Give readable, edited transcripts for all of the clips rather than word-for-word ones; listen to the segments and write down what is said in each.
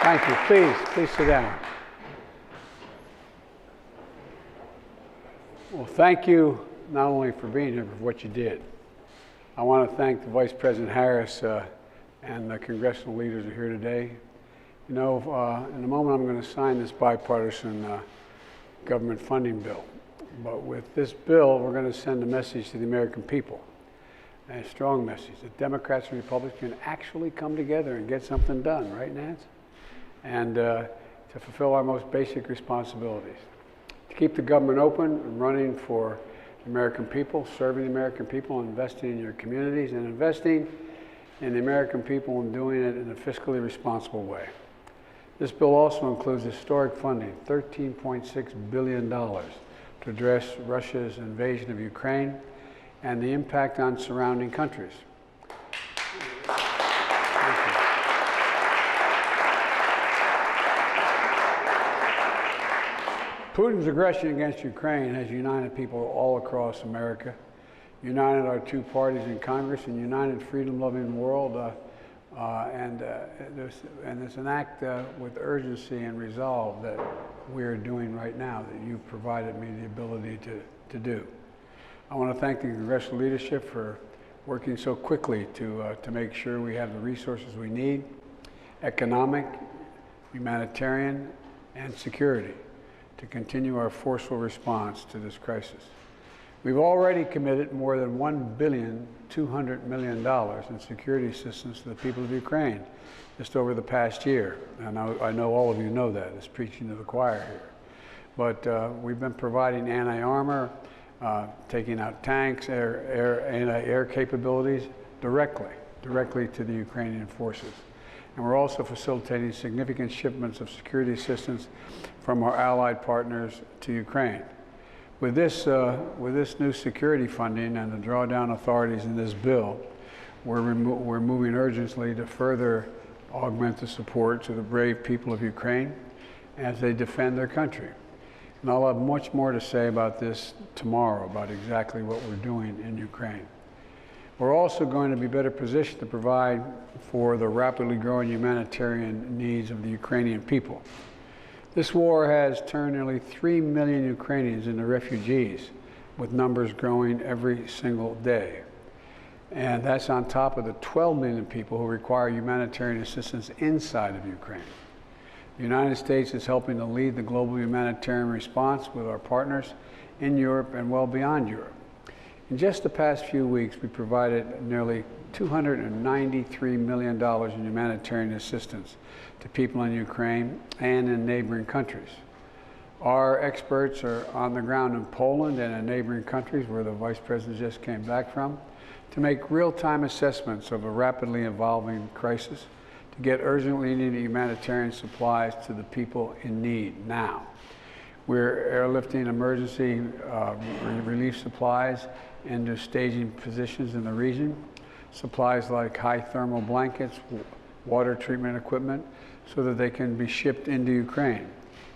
Thank you. Please sit down. Well, thank you not only for being here, but for what you did. I want to thank the Vice President Harris and the congressional leaders who are here today. You know, in a moment I'm going to sign this bipartisan government funding bill. But with this bill, we're going to send a message to the American people, a strong message that Democrats and Republicans can actually come together and get something done, right, Nance? And to fulfill our most basic responsibilities. To keep the government open and running for the American people, serving the American people, investing in your communities, and investing in the American people and doing it in a fiscally responsible way. This bill also includes historic funding, $13.6 billion, to address Russia's invasion of Ukraine and the impact on surrounding countries. Putin's aggression against Ukraine has united people all across America, united our two parties in Congress, and united freedom-loving world. And it's an act with urgency and resolve that we are doing right now that you've provided me the ability to do. I want to thank the congressional leadership for working so quickly to make sure we have the resources we need, economic, humanitarian, and security, to continue our forceful response to this crisis. We've already committed more than $1.2 billion in security assistance to the people of Ukraine just over the past year. And I know all of you know that. It's preaching to the choir here. But we've been providing anti-armor, taking out tanks, anti-air capabilities directly to the Ukrainian forces. And we're also facilitating significant shipments of security assistance from our allied partners to Ukraine. With this new security funding and the drawdown authorities in this bill, we're moving urgently to further augment the support to the brave people of Ukraine as they defend their country. And I'll have much more to say about this tomorrow, about exactly what we're doing in Ukraine. We're also going to be better positioned to provide for the rapidly growing humanitarian needs of the Ukrainian people. This war has turned nearly 3 million Ukrainians into refugees, with numbers growing every single day. And that's on top of the 12 million people who require humanitarian assistance inside of Ukraine. The United States is helping to lead the global humanitarian response with our partners in Europe and well beyond Europe. In just the past few weeks, we provided nearly $293 million in humanitarian assistance to people in Ukraine and in neighboring countries. Our experts are on the ground in Poland and in neighboring countries where the Vice President just came back from to make real-time assessments of a rapidly evolving crisis, to get urgently needed humanitarian supplies to the people in need now. We're airlifting emergency relief supplies into staging positions in the region, supplies like high thermal blankets, water treatment equipment, so that they can be shipped into Ukraine.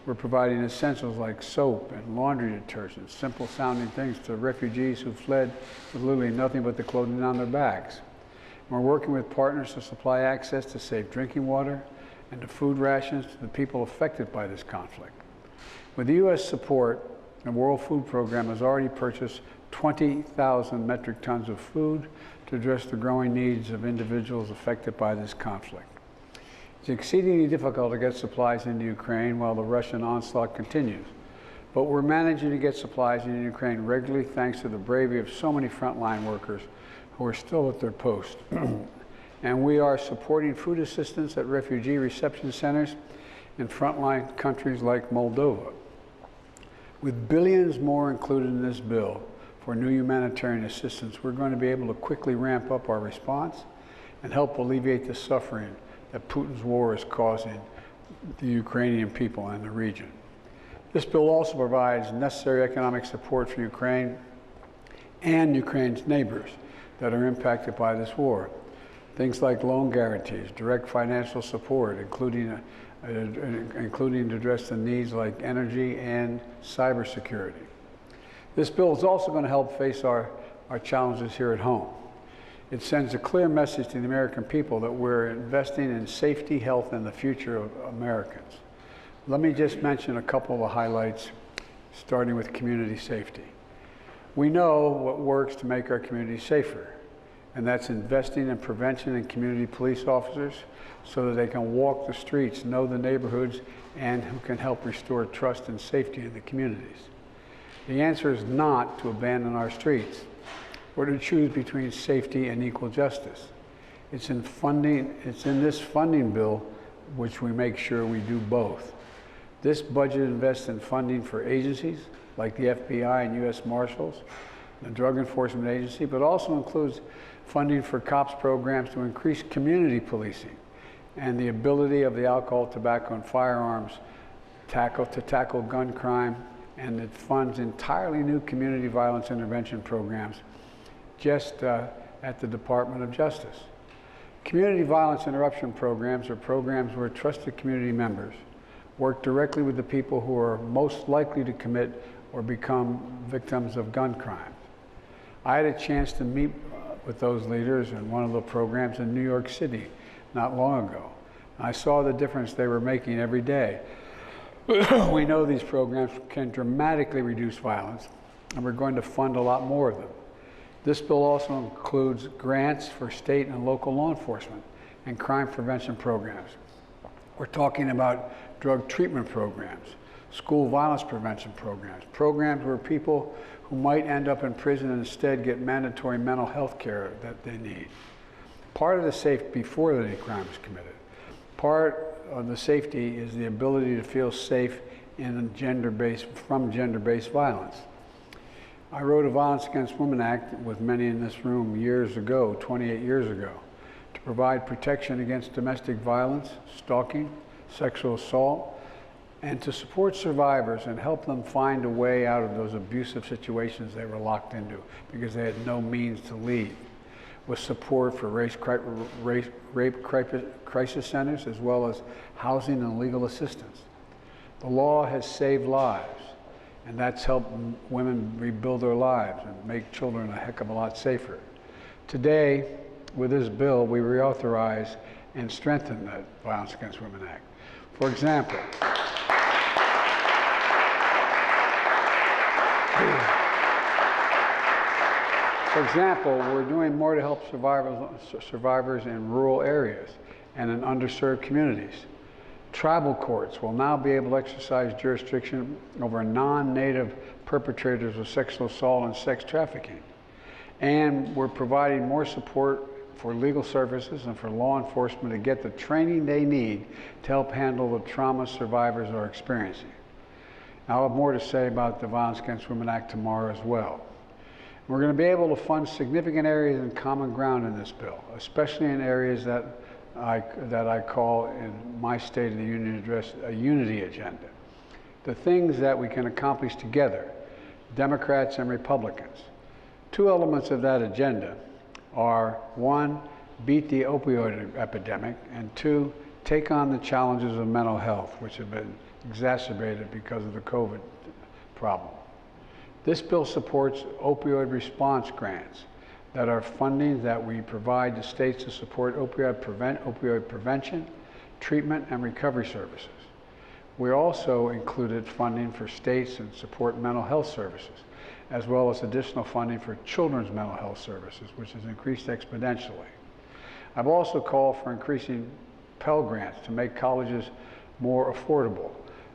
We're providing essentials like soap and laundry detergent, simple sounding things to refugees who fled with literally nothing but the clothing on their backs. We're working with partners to supply access to safe drinking water and to food rations to the people affected by this conflict. With the U.S. support, the World Food Program has already purchased 20,000 metric tons of food to address the growing needs of individuals affected by this conflict. It's exceedingly difficult to get supplies into Ukraine while the Russian onslaught continues. But we're managing to get supplies into Ukraine regularly thanks to the bravery of so many frontline workers who are still at their post. And we are supporting food assistance at refugee reception centers in frontline countries like Moldova. With billions more included in this bill for new humanitarian assistance, we're going to be able to quickly ramp up our response and help alleviate the suffering that Putin's war is causing the Ukrainian people and the region. This bill also provides necessary economic support for Ukraine and Ukraine's neighbors that are impacted by this war. Things like loan guarantees, direct financial support, including to address the needs like energy and cybersecurity. This bill is also going to help face our challenges here at home. It sends a clear message to the American people that we're investing in safety, health, and the future of Americans. Let me just mention a couple of the highlights, starting with community safety. We know what works to make our community safer, and that's investing in prevention and community police officers so that they can walk the streets, know the neighborhoods, and who can help restore trust and safety in the communities. The answer is not to abandon our streets or to choose between safety and equal justice. It's in this funding bill which we make sure we do both. This budget invests in funding for agencies like the FBI and U.S. Marshals, the Drug Enforcement Agency, but also includes funding for COPS programs to increase community policing and the ability of the alcohol, tobacco, and firearms to tackle gun crime, and it funds entirely new community violence intervention programs just at the Department of Justice. Community violence interruption programs are programs where trusted community members work directly with the people who are most likely to commit or become victims of gun crimes. I had a chance to meet with those leaders in one of the programs in New York City not long ago. I saw the difference they were making every day. We know these programs can dramatically reduce violence, and we're going to fund a lot more of them. This bill also includes grants for state and local law enforcement and crime prevention programs. We're talking about drug treatment programs, school violence prevention programs, programs where people who might end up in prison instead get mandatory mental health care that they need. Part of the safety before any crime is committed. Part of the safety is the ability to feel safe from gender-based violence. I wrote a Violence Against Women Act with many in this room years ago, 28 years ago, to provide protection against domestic violence, stalking, sexual assault, and to support survivors and help them find a way out of those abusive situations they were locked into because they had no means to leave, with support for rape crisis centers as well as housing and legal assistance. The law has saved lives, and that's helped women rebuild their lives and make children a heck of a lot safer. Today, with this bill, we reauthorize and strengthen the Violence Against Women Act. For example, we're doing more to help survivors in rural areas and in underserved communities. Tribal courts will now be able to exercise jurisdiction over non-native perpetrators of sexual assault and sex trafficking. And we're providing more support for legal services and for law enforcement to get the training they need to help handle the trauma survivors are experiencing. I'll have more to say about the Violence Against Women Act tomorrow as well. We're going to be able to fund significant areas in common ground in this bill, especially in areas that I call in my State of the Union address a unity agenda. The things that we can accomplish together, Democrats and Republicans. Two elements of that agenda are, one, beat the opioid epidemic, and two, take on the challenges of mental health, which have been exacerbated because of the COVID problem. This bill supports opioid response grants that are funding that we provide to states to support opioid prevention, treatment, and recovery services. We also included funding for states and support mental health services, as well as additional funding for children's mental health services, which has increased exponentially. I've also called for increasing Pell Grants to make colleges more affordable.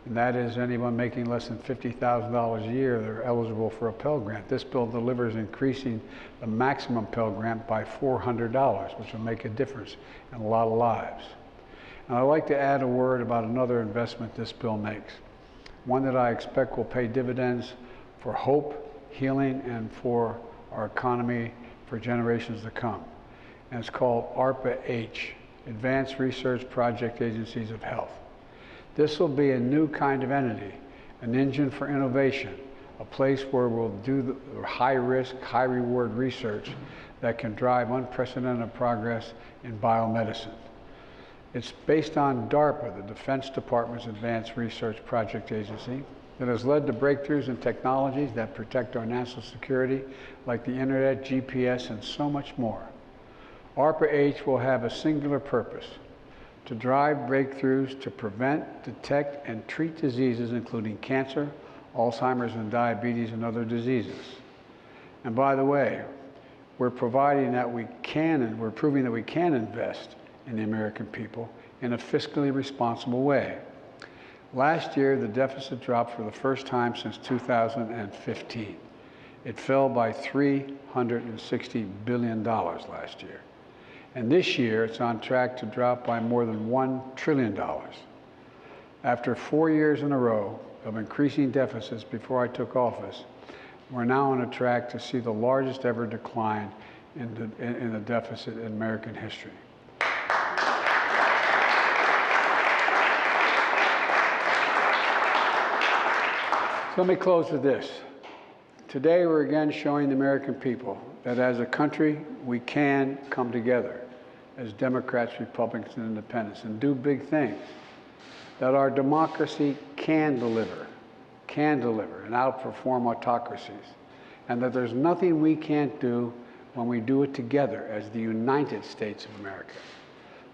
And that is anyone making less than $50,000 a year, they're eligible for a Pell Grant. This bill delivers increasing the maximum Pell Grant by $400, which will make a difference in a lot of lives. And I'd like to add a word about another investment this bill makes, one that I expect will pay dividends for hope, healing, and for our economy for generations to come. And it's called ARPA-H, Advanced Research Project Agencies of Health. This will be a new kind of entity, an engine for innovation, a place where we'll do the high-risk, high-reward research that can drive unprecedented progress in biomedicine. It's based on DARPA, the Defense Department's Advanced Research Project Agency, that has led to breakthroughs in technologies that protect our national security, like the internet, GPS, and so much more. ARPA-H will have a singular purpose: to drive breakthroughs to prevent, detect, and treat diseases including cancer, Alzheimer's and diabetes, and other diseases. And by the way, we're proving that we can invest in the American people in a fiscally responsible way. Last year, the deficit dropped for the first time since 2015. It fell by $360 billion last year. And this year, it's on track to drop by more than $1 trillion. After 4 years in a row of increasing deficits before I took office, we're now on a track to see the largest ever decline in the deficit in American history. So let me close with this. Today, we're again showing the American people that as a country, we can come together as Democrats, Republicans, and Independents and do big things. That our democracy can deliver and outperform autocracies. And that there's nothing we can't do when we do it together as the United States of America.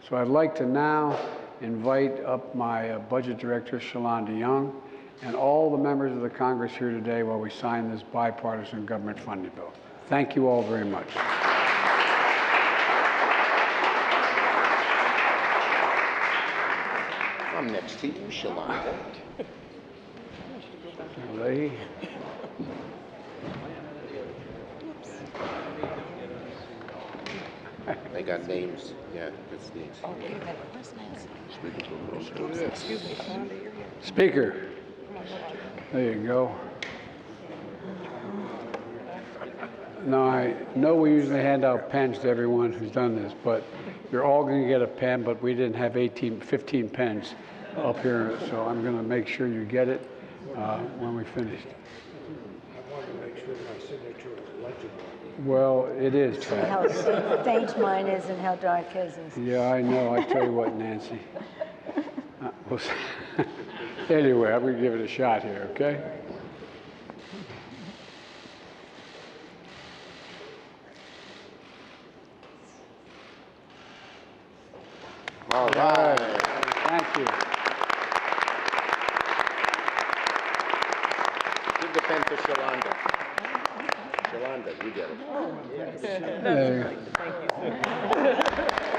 So I'd like to now invite up my Budget Director, Shalonda Young, and all the members of the Congress here today while we sign this bipartisan government funding bill. Thank you all very much. I'm next to you, Shalonda. Lady. They got names. Yeah, it's names. Okay, then where's Nancy? Speaker. Excuse me, Shalonda, you're here. Speaker. There you go. Now, I know we usually hand out pens to everyone who's done this, but you're all going to get a pen, but we didn't have 15 pens up here, so I'm going to make sure you get it when we finish. I want to make sure my signature is legible. Well, it is. See how faint mine is and how dark his is. Yeah, I know. I tell you what, Nancy. Anyway, I'm going to give it a shot here, okay? All right. Thank you. Give the pen to Shalonda. Shalonda, you get it. There you go. Thank you, sir.